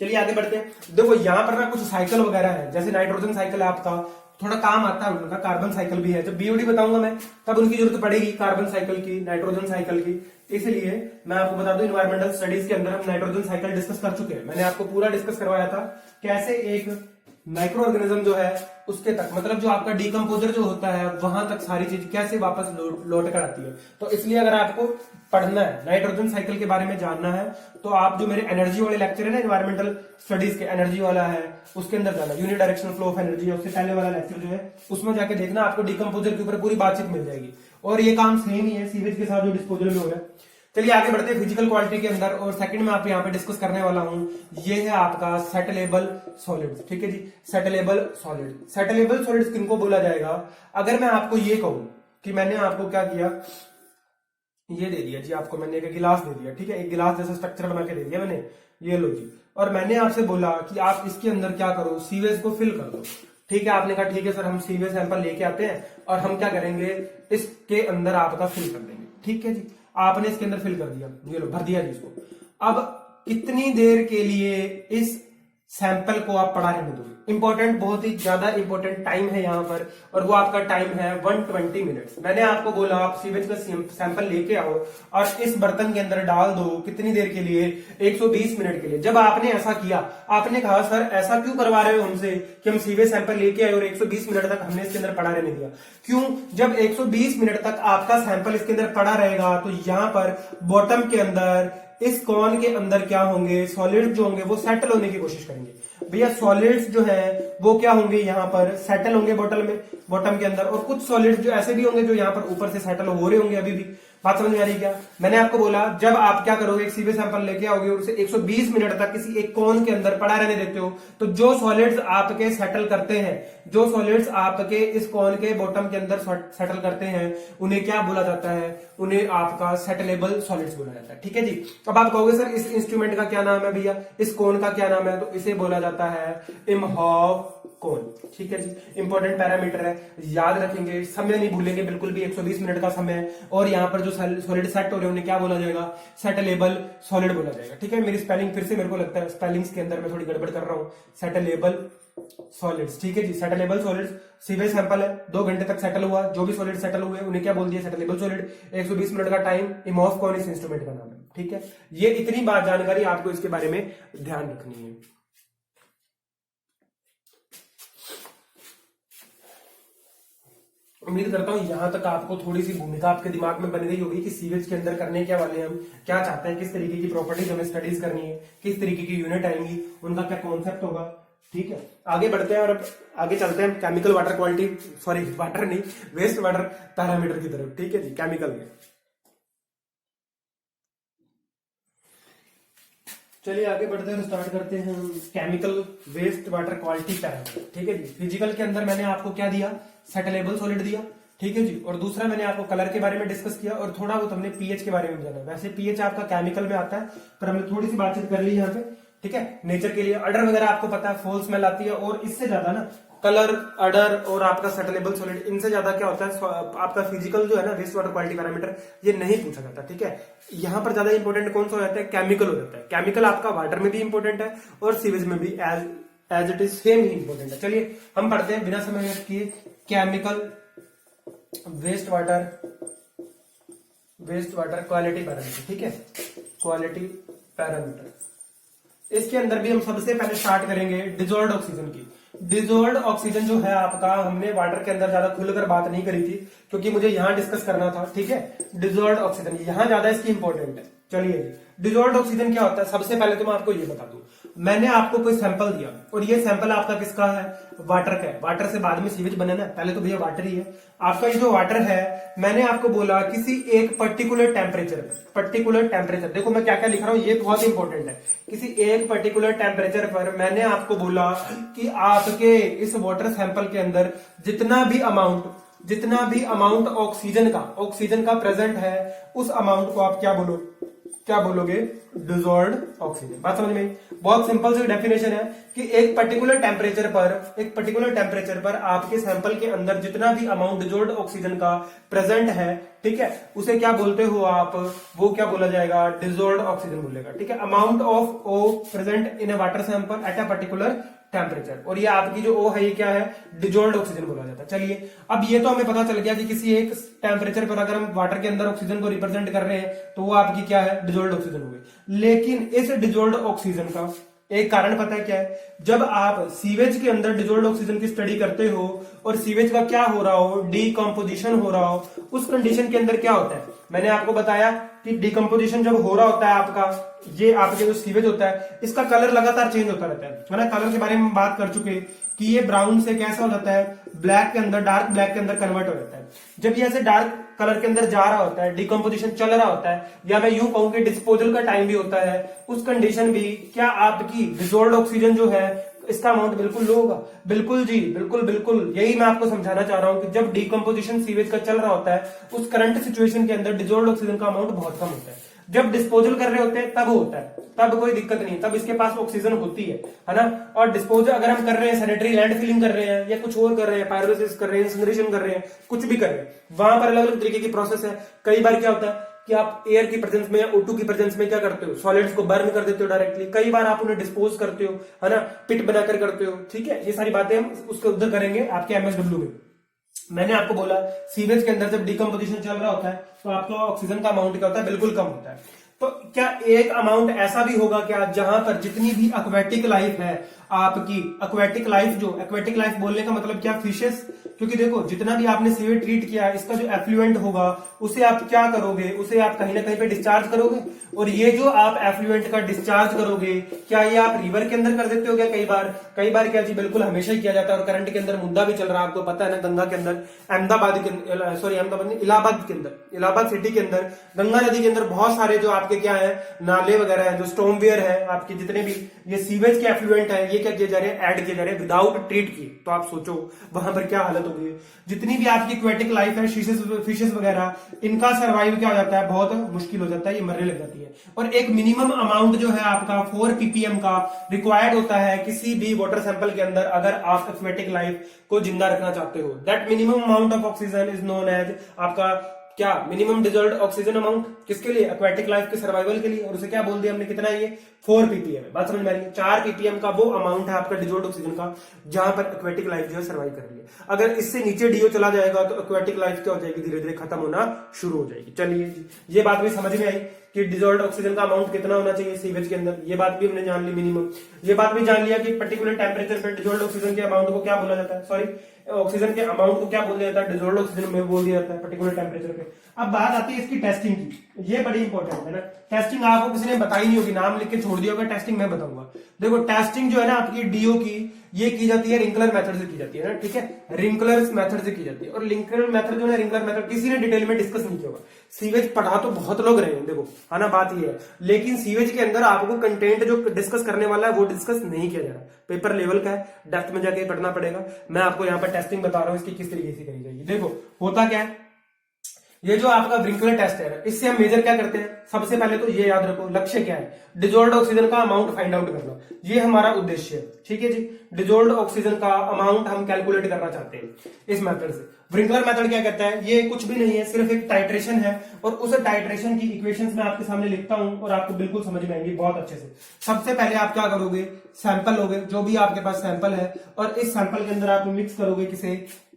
A: चलिए आगे बढ़ते हैं। देखो यहां पर ना कुछ साइकिल वगैरह है, जैसे नाइट्रोजन साइकिल है आपका, थोड़ा काम आता है उनका, कार्बन साइकिल भी है, जब बीओडी बताऊंगा मैं तब उनकी जरूरत पड़ेगी, कार्बन साइकिल की, नाइट्रोजन साइकिल की। इसलिए मैं आपको बता दूं, इन्वायरमेंटल स्टडीज के अंदर हम नाइट्रोजन साइकिल डिस्कस कर चुके हैं, मैंने आपको पूरा डिस्कस करवाया था, कैसे एक माइक्रो ऑर्गेनिज्म जो है उसके तक, मतलब जो आपका डिकम्पोजर जो होता है वहां तक सारी चीज कैसे वापस लौट कर आती है। तो इसलिए अगर आपको पढ़ना है, नाइट्रोजन साइकिल के बारे में जानना है, तो आप जो मेरे एनर्जी वाले लेक्चर है ना, इन्वायरमेंटल स्टडीज के एनर्जी वाला है, उसके अंदर जाना, unidirectional flow of energy है, उससे पहले वाला लेक्चर जो है उसमें जाके देखना, आपको डिकम्पोजर के ऊपर पूरी बातचीत मिल जाएगी। और ये काम सेम ही है सीवेज के साथ जो डिस्पोजल में हो रहा है। चलिए आगे बढ़ते हैं फिजिकल क्वालिटी के अंदर, और सेकंड में आप यहाँ पे डिस्कस करने वाला हूं, ये है आपका सेटलेबल सॉलिड्स, ठीक है जी, सेटलेबल सॉलिड। सेटलेबल सॉलिड्स किनको बोला जाएगा, अगर मैं आपको ये कहूं कि मैंने आपको क्या किया, ये दे दिया जी आपको, मैंने एक गिलास दे दिया, ठीक है, एक गिलास जैसा स्ट्रक्चर बना के दे दिया मैंने, ये लो जी, और मैंने आपसे बोला कि आप इसके अंदर क्या करो, सीवेज को फिल कर दो, ठीक है। आपने कहा ठीक है सर, हम सीवेज सैंपल लेके आते हैं और हम क्या करेंगे, इसके अंदर आपका फिल कर देंगे, ठीक है जी। आपने इसके अंदर फिल कर दिया, ये लो भर दिया जी इसको। अब कितनी देर के लिए इस सैंपल को आप पड़ा रहने दोगे, इंपॉर्टेंट, बहुत ही ज्यादा इंपॉर्टेंट टाइम है यहाँ पर, और वो आपका टाइम है 120 मिनट्स। मैंने आपको बोला आप सीवेज का सैंपल लेके आओ और इस बर्तन के अंदर डाल दो, कितनी देर के लिए, 120 मिनट के लिए। जब आपने ऐसा किया, आपने कहा सर ऐसा क्यों करवा रहे हो हमसे कि हम सीवेज सैंपल लेके आए और 120 मिनट तक हमने इसके अंदर पड़ा रहने दिया, क्यों? जब 120 मिनट तक आपका सैंपल इसके अंदर पड़ा रहेगा तो यहाँ पर बॉटम के अंदर, इस कॉन के अंदर क्या होंगे, सॉलिड जो होंगे वो सेटल होने की कोशिश करेंगे। भैया सॉलिड्स जो है वो क्या होंगे, यहाँ पर सेटल होंगे बॉटल में, बॉटम के अंदर, और कुछ सॉलिड्स जो ऐसे भी होंगे जो यहाँ पर ऊपर से सेटल हो रहे होंगे अभी भी। बात समझ में आ रही क्या? मैंने आपको बोला जब आप क्या करोगे, एक सीवेज सैंपल लेके आओगे और उसे 120 मिनट तक किसी एक कोन के अंदर पड़ा रहने देते हो, तो जो सॉलिड्स आपके सेटल करते हैं, जो सॉलिड्स आपके इस कोन के बॉटम के अंदर सेटल करते हैं, उन्हें क्या बोला जाता है? उन्हें आपका सेटलेबल सॉलिड्स बोला जाता है। ठीक है जी। अब आप कहोगे सर इस इंस्ट्रूमेंट का क्या नाम है भैया, इस कोन का क्या नाम है? तो इसे बोला जाता है इमहॉफ कोन। ठीक है जी, इंपॉर्टेंट पैरामीटर है, याद रखेंगे, समय नहीं भूलेंगे बिल्कुल भी। 120 मिनट का समय है और यहाँ पर जो सॉलिड सेट हो रहे हैं उन्हें क्या बोला जाएगा? सेटलेबल सॉलिड बोला जाएगा। ठीक है, मेरी स्पेलिंग फिर से मेरे को लगता है स्पेलिंग्स के अंदर मैं थोड़ी गड़बड़ कर रहा हूँ। सेटलेबल सॉलिड्स। ठीक है जी, सेटलेबल सॉलिड्स। सीवेज सैंपल है, 2 घंटे तक सेटल हुआ, जो भी सॉलिड सेटल हुए उन्हें क्या बोल दिया? सेटलेबल सॉलिड। 120 मिनट का टाइम, इमहॉफ कोन इस इंस्ट्रूमेंट का नाम है। ठीक है, ये इतनी बात जानकारी आपको इसके बारे में ध्यान रखनी है। उम्मीद करता हूं यहां तक आपको थोड़ी सी भूमिका आपके दिमाग में बन गई होगी कि सीवेज के अंदर करने क्या वाले हैं हम, क्या चाहते हैं, किस तरीके की प्रॉपर्टीज हमें स्टडीज करनी है, किस तरीके की यूनिट आएंगी, उनका क्या कॉन्सेप्ट होगा। ठीक है, आगे बढ़ते हैं और आगे चलते हैं chemical water quality, sorry water नहीं, वेस्ट वाटर पैरामीटर की तरफ। ठीक है जी, केमिकल में चलिए आगे बढ़ते हैं, स्टार्ट करते हैं chemical waste water quality parameter. ठीक है जी, फिजिकल के अंदर मैंने आपको क्या दिया? सेटलेबल सॉलिड दिया। ठीक है जी, और दूसरा मैंने आपको कलर के बारे में डिस्कस किया और थोड़ा बहुत हमने पीएच के बारे में जाना। वैसे पीएच आपका केमिकल में आता है, पर हमने थोड़ी सी बातचीत कर ली यहाँ पे। ठीक है, नेचर के लिए अडर वगैरह आपको पता है, फॉल स्मेल आती है, और इससे ज्यादा ना कलर, अडर और आपका सेटलेबल सॉलिड, इनसे ज्यादा क्या होता है आपका फिजिकल जो है ना वेस्ट वाटर क्वालिटी पैरामीटर, ये नहीं पूछा जाता। ठीक है, यहां पर ज्यादा इंपॉर्टेंट कौन सा हो जाता है? केमिकल हो जाता है। केमिकल आपका वाटर में भी इंपॉर्टेंट है और सीवेज में भी एज इट इज सेम ही इंपॉर्टेंट है। चलिए हम पढ़ते हैं बिना समय वेस्ट किए chemical waste water quality parameter. ठीक है, क्वालिटी पैरामीटर। इसके अंदर भी हम सबसे पहले स्टार्ट करेंगे डिजोल्व्ड ऑक्सीजन की। डिजोल्व्ड ऑक्सीजन जो है आपका, हमने वाटर के अंदर ज्यादा खुलकर बात नहीं करी थी क्योंकि मुझे यहां डिस्कस करना था। ठीक है, डिजोल्व्ड ऑक्सीजन यहां ज्यादा इसकी इंपॉर्टेंट है। चलिए, डिजोल्व्ड ऑक्सीजन क्या होता है? सबसे पहले तो मैं आपको ये बता दूं, मैंने आपको कोई सैंपल दिया और ये सैंपल आपका किसका है? वाटर का है। वाटर से बाद में सीवेज बने ना, पहले तो भैया वाटर ही है आपका। ये जो वाटर है, मैंने आपको बोला किसी एक पर्टिकुलर टेम्परेचर, देखो मैं क्या क्या लिख रहा हूं, ये बहुत इंपॉर्टेंट है। किसी एक पर्टिकुलर टेम्परेचर पर मैंने आपको बोला कि आपके इस वाटर सैंपल के अंदर जितना भी अमाउंट ऑक्सीजन का प्रेजेंट है, उस अमाउंट को आप क्या बोलोगे? Dissolved oxygen. बात समझ में? बहुत सिंपल सी डेफिनेशन है कि एक पर्टिकुलर टेम्परेचर पर आपके सैंपल के अंदर जितना भी अमाउंट डिजोल्व्ड ऑक्सीजन का प्रेजेंट है, ठीक है, उसे क्या बोलते हो आप? वो क्या बोला जाएगा? डिजोल्व्ड ऑक्सीजन बोलेगा। ठीक है, amount of O present in a water sample at a particular temperature, और ये आपकी जो ओ है ये क्या है? डिजोल्व्ड ऑक्सीजन बोला जाता है। चलिए, अब ये तो हमें पता चल गया कि किसी एक टेम्परेचर पर अगर हम वाटर के अंदर ऑक्सीजन को रिप्रेजेंट कर रहे हैं तो वो आपकी क्या है? डिजोल्व्ड ऑक्सीजन हो गई। लेकिन इस डिजोल्व्ड ऑक्सीजन का एक कारण पता है क्या है? जब आप सीवेज के अंदर डिजोल्व्ड ऑक्सीजन की स्टडी करते हो और सीवेज का क्या हो रहा हो? डीकंपोजिशन हो रहा हो, उस कंडीशन के अंदर क्या होता है? मैंने आपको बताया कि डीकंपोजिशन जब हो रहा होता है आपका, ये आपके जो सीवेज होता है इसका कलर लगातार चेंज होता रहता है ना। कलर के बारे में बात कर चुके कि ये ब्राउन से कैसा हो जाता है? ब्लैक के अंदर, डार्क ब्लैक के अंदर कन्वर्ट हो जाता है। जब ये ऐसे डार्क कलर के अंदर जा रहा होता है, डिकम्पोजिशन चल रहा होता है, या मैं यूं कहूं कि डिस्पोजल का टाइम भी होता है, उस कंडीशन भी क्या आपकी डिजोल्व्ड ऑक्सीजन जो है इसका अमाउंट बिल्कुल लो होगा? बिल्कुल जी, बिल्कुल यही मैं आपको समझाना चाह रहा हूं कि जब डिकम्पोजिशन सीवेज का चल रहा होता है उस करंट सिचुएशन के अंदर डिजोल्व्ड ऑक्सीजन का अमाउंट बहुत कम होता है। जब डिस्पोजल कर रहे होते हैं तब होता है, तब कोई दिक्कत नहीं, तब इसके पास ऑक्सीजन होती है ना। और डिस्पोजल अगर हम कर रहे हैं, सैनिटरी लैंड फिलिंग कर रहे हैं या कुछ और कर रहे हैं, पायरोसिस कर रहे हैं, इंसिनरेशन कर रहे हैं, कुछ भी कर रहे हैं, वहां पर अलग अलग तरीके की प्रोसेस है। कई बार क्या होता है कि आप एयर की प्रेजेंस में या O2 की प्रेजेंस में क्या करते हो? सॉलिड्स को बर्न कर देते हो डायरेक्टली। कई बार आप उन्हें डिस्पोज करते हो, है ना, पिट बनाकर करते हो। ठीक है, ये सारी बातें हम उसके उधर करेंगे आपके MSW में। मैंने आपको बोला सीवेज के अंदर जब डिकम्पोजिशन चल रहा होता है तो आपका ऑक्सीजन का अमाउंट क्या होता है? बिल्कुल कम होता है। तो क्या एक अमाउंट ऐसा भी होगा क्या जहां पर जितनी भी एक्वेटिक लाइफ है, आपकी एक्वेटिक लाइफ, जो एक्वेटिक लाइफ बोलने का मतलब क्या, फिशेस, क्योंकि देखो जितना भी आपने सीवेज ट्रीट किया इसका जो एफ्लुएंट होगा उसे आप क्या करोगे, उसे आप कहीं ना कहीं पे डिस्चार्ज करोगे। और ये जो आप एफ्लुएंट का डिस्चार्ज करोगे, क्या ये आप रिवर के अंदर कर देते हो क्या? कई बार क्या जी, बिल्कुल हमेशा ही किया जाता है। और करंट के अंदर मुद्दा भी चल रहा है, आपको पता है ना, गंगा के अंदर, अहमदाबाद नहीं, इलाहाबाद के अंदर, इलाहाबाद सिटी के अंदर गंगा नदी के अंदर बहुत सारे जो आपके क्या है, नाले वगैरह है, जो स्टॉर्मवेयर है, आपके जितने भी ये सीवेज के एफ्लुएंट है, ये क्या किए जा रहे हैं, ऐड किए जा रहे हैं विदाउट ट्रीट किए। तो आप सोचो वहां पर क्या हालत होगी। जितनी भी आपकी एक्वेटिक लाइफ है, फिशेस वगैरह, इनका सर्वाइव क्या हो जाता है, बहुत मुश्किल हो जाता है, ये मरने लग जाती है। और एक मिनिमम अमाउंट जो है आपका 4 ppm का रिक्वायर्ड होता है किसी भी वाटर सैंपल के अंदर, अगर आप एक्वेटिक लाइफ को जिंदा रखना चाहते हो। That minimum amount of oxygen is known as आपका क्या, मिनिमम डिजॉल्व्ड ऑक्सीजन अमाउंट, किसके लिए, एक्वेटिक लाइफ के सर्वाइवल के लिए। और उसे क्या बोल दिया हमने, कितना है ये, 4 ppm। बात समझ में आ रही है? 4 ppm का वो अमाउंट है आपका डिजॉल्व्ड ऑक्सीजन का, जहां पर एक्वेटिक लाइफ जो है सर्वाइव कर रही है। अगर इससे नीचे डीओ चला जाएगा तो एक्वेटिक लाइफ क्या हो जाएगी, धीरे धीरे खत्म होना शुरू हो जाएगी। चलिए ये बात भी समझ में आई कि डिजॉल्व्ड ऑक्सीजन का अमाउंट कितना होना चाहिए सीवेज के अंदर, ये बात भी हमने जान ली मिनिमम। ये बात भी जान लिया कि पर्टिकुलर टेम्परेचर पे डिजॉल्व्ड ऑक्सीजन के अमाउंट को क्या बोला जाता है, सॉरी ऑक्सीजन के अमाउंट को क्या बोला जाता है, डिजॉल्व्ड ऑक्सीजन में बोल दिया जाता है पर्टिकुलर टेम्परेचर पे। अब बात आती है इसकी टेस्टिंग की, ये बड़ी इंपॉर्टेंट है ना। टेस्टिंग आपको किसी ने बताई नहीं होगी, नाम लिख के छोड़ दिया होगा, टेस्टिंग मैं बताऊंगा। देखो टेस्टिंग जो है ना आपकी डीओ की, ये की जाती है रिंकलर मेथड से की जाती है ना, ठीक है, रिंकलर मेथड से की जाती है। और रिंकलर मेथड जो है, रिंकलर मेथड किसी ने डिटेल में डिस्कस नहीं किया होगा। सीवेज पढ़ा तो बहुत लोग रहे हैं, देखो है ना, बात ये है, लेकिन सीवेज के अंदर आपको कंटेंट जो डिस्कस करने वाला है वो डिस्कस नहीं किया जा रहा। पेपर लेवल का है, डेप्थ में जाके पढ़ना पड़ेगा। मैं आपको यहाँ पर टेस्टिंग बता रहा हूँ इसकी किस तरीके से करी जाएगी। देखो होता क्या है, ये जो आपका ब्रिंकलर टेस्ट है, इससे हम मेजर क्या करते हैं, सबसे पहले तो ये याद रखो, लक्ष्य क्या है, डिजॉल्व्ड ऑक्सीजन का अमाउंट फाइंड आउट करना, ये हमारा उद्देश्य है, ठीक है जी। डिजॉल्व्ड ऑक्सीजन का अमाउंट हम कैलकुलेट करना चाहते हैं इस मेथड से। ब्रिंकलर मेथड क्या कहता है, ये कुछ भी नहीं है, सिर्फ एक टाइट्रेशन है। और उस टाइट्रेशन की इक्वेशंस मैं आपके सामने लिखता हूं और आपको बिल्कुल समझ में आएंगी बहुत अच्छे से। सबसे पहले आप क्या करोगे, सैंपल लोगे, जो भी आपके पास सैंपल है, और इस सैंपल के अंदर आप मिक्स करोगे किसे,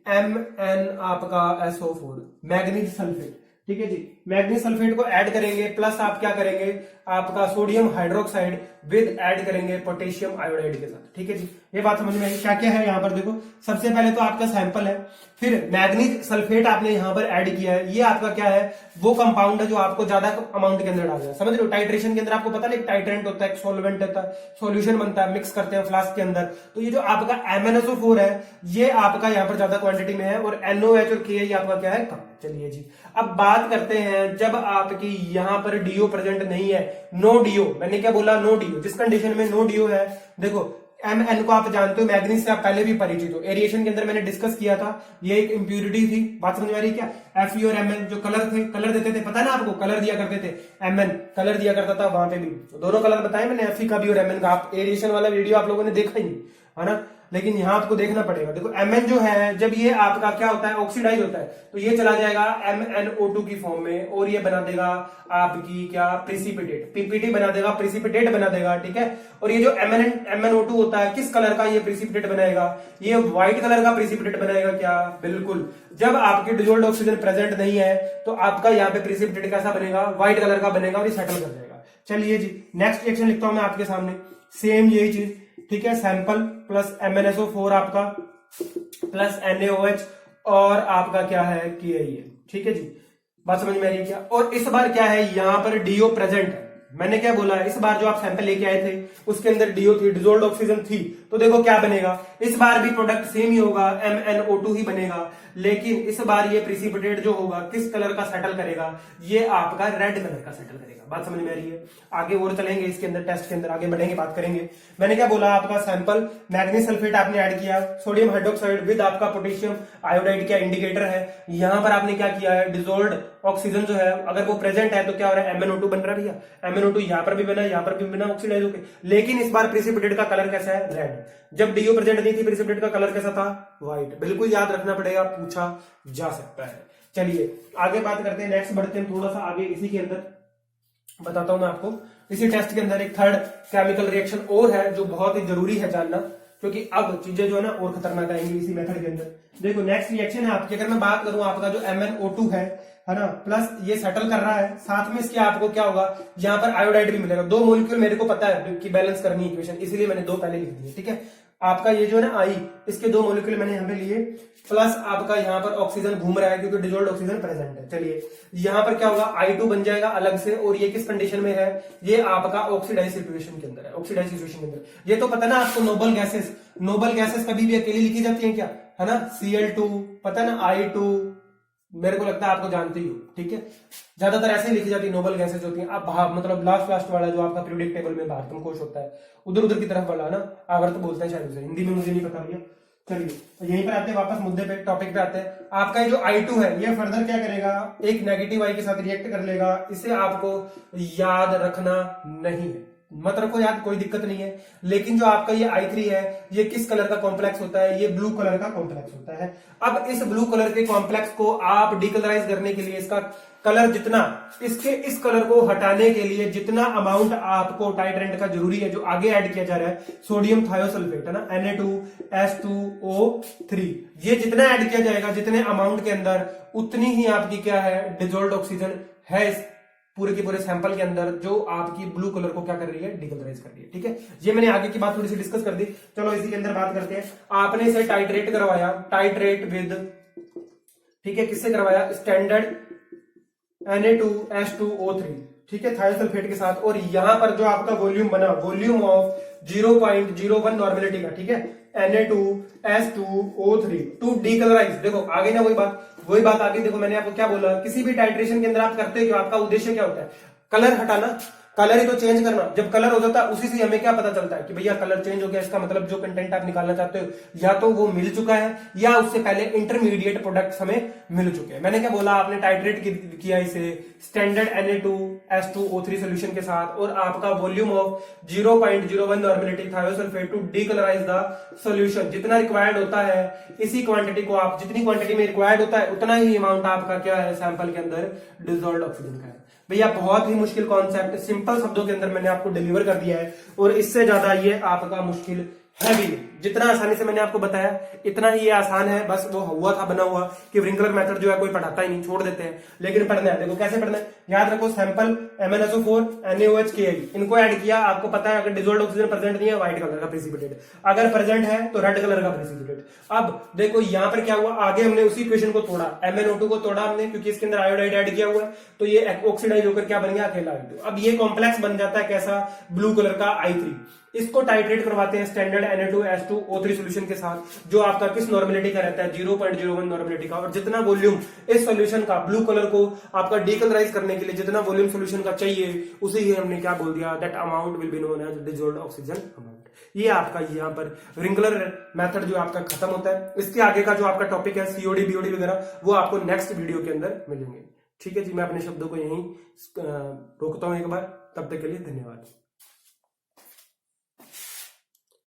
A: MN आपका SO4 मैग्नीज सल्फेट, ठीक है जी। मैग्नीज सल्फेट को ऐड करेंगे, प्लस आप क्या करेंगे, आपका सोडियम हाइड्रोक्साइड विद ऐड करेंगे पोटेशियम आयोडाइड के साथ, ठीक है जी। ये बात समझ में आई, क्या क्या है यहाँ पर देखो। सबसे पहले तो आपका सैंपल है, फिर मैग्नीज सल्फेट आपने यहाँ पर ऐड किया है, ये आपका क्या है, वो कंपाउंड है जो आपको ज्यादा अमाउंट के अंदर डालना है, समझ रहे हो। टाइट्रेशन के अंदर आपको पता नहीं, टाइट्रेंट होता है, एक सॉल्वेंट होता है, सॉल्यूशन बनता है, मिक्स करते हैं फ्लास्क के अंदर। तो ये जो आपका MnSO4 है, ये आपका यहाँ पर ज्यादा क्वांटिटी में है, और NOH और Ka आपका क्या है, कम। चलिए जी, अब बात करते हैं जब आपकी यहाँ पर डीओ प्रेजेंट नहीं है, नो डीओ, मैंने क्या बोला, नो डीओ, जिस कंडीशन में नो डीओ है, देखो MN को आप जानते हो, मैग्नीज से आप पहले भी परिचित हो, एरिएशन के अंदर मैंने डिस्कस किया था, ये एक इंप्यूरिटी थी, बात समझ में आ रही है क्या। Fe और Mn जो कलर थे, कलर देते थे, पता है ना आपको, कलर दिया करते थे, Mn कलर दिया करता था, वहां पे भी दोनों कलर बताए मैंने, Fe का भी और Mn का। आप एरिएशन वाला वीडियो आप लोगों ने देखा ही नहीं है ना, लेकिन यहां आपको देखना पड़ेगा। देखो Mn जो है, जब ये आपका क्या होता है, ऑक्सीडाइज होता है, तो ये चला जाएगा MnO2 की फॉर्म में, और ये बना देगा आपकी क्या, प्रेसिपिटेट, पीपीटी बना देगा, प्रेसिपिटेट बना देगा, ठीक है। और ये जो MnO2 होता है, किस कलर का ये प्रेसिपिटेट बनाएगा, ये व्हाइट कलर का प्रेसिपिटेट बनाएगा, क्या, बिल्कुल। जब आपकी डिजॉल्व्ड ऑक्सीजन प्रेजेंट नहीं है तो आपका यहाँ पे प्रेसिपिटेट कैसा बनेगा, व्हाइट कलर का बनेगा, और ये सेटल कर जाएगा। चलिए जी, नेक्स्ट रिएक्शन लिखता हूं मैं आपके सामने, सेम यही चीज, ठीक है, सैंपल प्लस MnSO4 आपका प्लस NaOH और आपका क्या है, Ka है, ठीक है जी। बात समझ में आ रही है क्या। और इस बार क्या है, यहां पर डीओ प्रेजेंट है, मैंने क्या बोला, इस बार जो आप सैंपल लेके आए थे उसके अंदर डीओ थी, डिजॉल्व्ड ऑक्सीजन थी, तो देखो क्या बनेगा, इस बार भी प्रोडक्ट सेम ही होगा, MnO2 ही बनेगा, लेकिन इस बार ये प्रेसिपिटेट जो होगा किस कलर का सेटल करेगा, ये आपका रेड कलर का सेटल करेगा। बात समझ में आ रही है। आगे और चलेंगे इसके अंदर, टेस्ट के अंदर आगे बढ़ेंगे, बात करेंगे। मैंने क्या बोला, आपका सैंपल, मैग्नीज सल्फेट आपने ऐड किया, सोडियम हाइड्रोक्साइड विद आपका पोटेशियम आयोडाइड का इंडिकेटर है, यहां पर आपने क्या किया है, डिजॉल्व्ड ऑक्सीजन जो है अगर वो प्रेजेंट है तो क्या हो रहा है, MnO2 बन रहा है भैया, MnO2 यहां पर भी बना, यहां पर भी बना ऑक्सीडाइज होकर, लेकिन इस बार प्रेसिपिटेट का कलर कैसा है, रेड। जब डीओ प्रेजेंट नहीं थी, प्रेसिपिटेट का कलर कैसा था, व्हाइट। बिल्कुल याद रखना पड़ेगा, पूछा जा सकता है। चलिए आगे बात करते हैं, नेक्स्ट बढ़ते हैं थोड़ा सा आगे, इसी के अंदर बताता हूं मैं आपको। इसी टेस्ट के अंदर एक थर्ड केमिकल रिएक्शन और है जो बहुत ही जरूरी है जानना, क्योंकि अब चीजें जो है ना और खतरनाक आएंगी इसी मेथड के अंदर। देखो नेक्स्ट रिएक्शन है आपकी, अगर मैं बात करूं आपका जो MnO2 है, है ना, प्लस ये सेटल कर रहा है, साथ में इसके आपको क्या होगा, यहाँ पर आयोडाइड भी मिलेगा। दो मॉलिक्यूल मेरे को पता है कि बैलेंस करनी है इक्वेशन, इसलिए मैंने दो पहले लिख दिए, ठीक है। आपका ये जो है ना आई, इसके दो मॉलिक्यूल मैंने यहाँ पे लिए, प्लस आपका यहाँ पर ऑक्सीजन घूम रहा है क्योंकि डिजोल्व्ड ऑक्सीजन प्रेजेंट है। चलिए यहाँ पर क्या होगा, I2 बन जाएगा अलग से, और ये किस कंडीशन में है, ये आपका ऑक्सीडाइज सिचुएशन के अंदर है, ऑक्सीडाइज सिचुएशन के अंदर। ये तो पता ना आपको, नोबल गैसेस, नोबल गैसेस कभी भी अकेली लिखी जाती है क्या, है ना, Cl2 पता है ना, I2, मेरे को लगता है आपको जानते ही हो, ठीक है। ज्यादातर ऐसे ही लिखी जाती है, नोबल गैसेज होती हैं। आप मतलब लास्ट वाला जो आपका पीरियोडिक टेबल में भारतम कोश होता है, उधर की तरफ वाला ना, आवर्त बोलते हैं शायद उसे, हिंदी में मुझे नहीं पता भैया। चलिए तो यहीं पर आते हैं, वापस मुद्दे पे, टॉपिक पे आते हैं। आपका ये जो I2 है, ये फर्दर क्या करेगा, एक नेगेटिव आई के साथ रिएक्ट कर लेगा। इसे आपको याद रखना नहीं है, मत रखो याद, कोई दिक्कत नहीं है। लेकिन जो आपका ये I3 है, ये किस कलर का कॉम्प्लेक्स होता है, ये ब्लू कलर का कॉम्प्लेक्स होता है। अब इस ब्लू कलर के कॉम्प्लेक्स को आप डिकलराइज करने के लिए, इसका कलर जितना, इसके इस कलर को हटाने के लिए जितना अमाउंट आपको टाइट्रेंट का जरूरी है, जो आगे ऐड किया जा रहा है, सोडियम थायोसल्फेट है ना, Na2S2O3, ये जितना ऐड किया जाएगा जितने अमाउंट के अंदर, उतनी ही आपकी क्या है, डिजोल्व्ड ऑक्सीजन है इस पूरे के पूरे सैंपल के अंदर, जो आपकी ब्लू कलर को क्या कर रही है, डिकलराइज कर रही है, ठीक है। ये मैंने आगे की बात थोड़ी सी डिस्कस कर दी। चलो इसी के अंदर बात करते हैं। आपने इसे टाइट्रेट करवाया, टाइट्रेट विद, ठीक है, किससे करवाया, स्टैंडर्ड Na2S2O3, ठीक है, थायोसल्फेट के साथ। और यहां पर जो आपका वॉल्यूम बना, वॉल्यूम ऑफ 0.01 नॉर्मेलिटी का, ठीक है, Na2S2O3 टू डीकलराइज। देखो आगे ना वही बात आगे देखो, मैंने आपको क्या बोला, किसी भी टाइट्रेशन के अंदर आप करते हो, आपका उद्देश्य क्या होता है, कलर हटाना, कलर ही तो चेंज करना। जब कलर हो जाता है, उसी से हमें क्या पता चलता है कि भैया कलर चेंज हो गया, इसका मतलब जो कंटेंट आप निकालना चाहते हो या तो वो मिल चुका है, या उससे पहले इंटरमीडिएट प्रोडक्ट्स हमें मिल चुके हैं। मैंने क्या बोला, आपने टाइट्रेट किया इसे स्टैंडर्ड Na2S2O3 सोल्यूशन के साथ, और आपका volume of 0.01 normality thiosulphate to decolourise the solution, जितना रिक्वायर्ड होता है, इसी क्वांटिटी को आप, जितनी क्वांटिटी में रिक्वायर्ड होता है, उतना ही अमाउंट आपका क्या है, सैंपल के अंदर डिसॉल्व्ड ऑक्सीजन का है। भैया बहुत ही मुश्किल कॉन्सेप्ट सिंपल शब्दों के अंदर मैंने आपको डिलीवर कर दिया है, और इससे ज्यादा ये आपका मुश्किल है भी नहीं। जितना आसानी से मैंने आपको बताया, इतना ही ये आसान है। बस वो हुआ था बना हुआ कि व्रिंकलर मेथड जो है कोई पढ़ाता ही नहीं, छोड़ देते हैं, लेकिन पढ़ना है। देखो कैसे पढ़ना है, याद रखो, सैंपल MnSO4 NaOH KI, इनको ऐड किया, आपको पता है अगर डिसॉल्व्ड ऑक्सीजन प्रेजेंट नहीं है, व्हाइट कलर का प्रेसिपिटेट, अगर प्रेजेंट है तो रेड कलर का प्रेसिपिटेट। अब देखो यहाँ पर क्या हुआ, आगे हमने उसी इक्वेशन को तोड़ा, MnO2 को तोड़ा हमने, क्योंकि इसके अंदर आयोडाइड ऐड किया हुआ है, तो ये ऑक्सीडाइज होकर क्या बन गया, अकेला I2। अब ये कॉम्प्लेक्स बन जाता है कैसा, ब्लू कलर का I3। इसको टाइट्रेट करवाते हैं स्टैंडर्ड Na2S2O3 सॉल्यूशन के साथ, जो आपका किस नॉर्मेलिटी का रहता है, 0.01 नॉर्मेलिटी का। और जितना वॉल्यूम इस सॉल्यूशन का, ब्लू कलर को आपका डीकलराइज करने के लिए जितना वॉल्यूम सॉल्यूशन का चाहिए, उसे ही हमने क्या बोल दिया, that amount will be known as dissolved oxygen amount. ये आपका यहाँ पर रिंकलर मेथड जो आपका खत्म होता है। इसके आगे का जो आपका टॉपिक है COD BOD वगैरह, वो आपको नेक्स्ट वीडियो के अंदर मिलेंगे। ठीक है जी, मैं अपने शब्दों को यहीं रोकता हूं एक बार, तब तक के लिए धन्यवाद।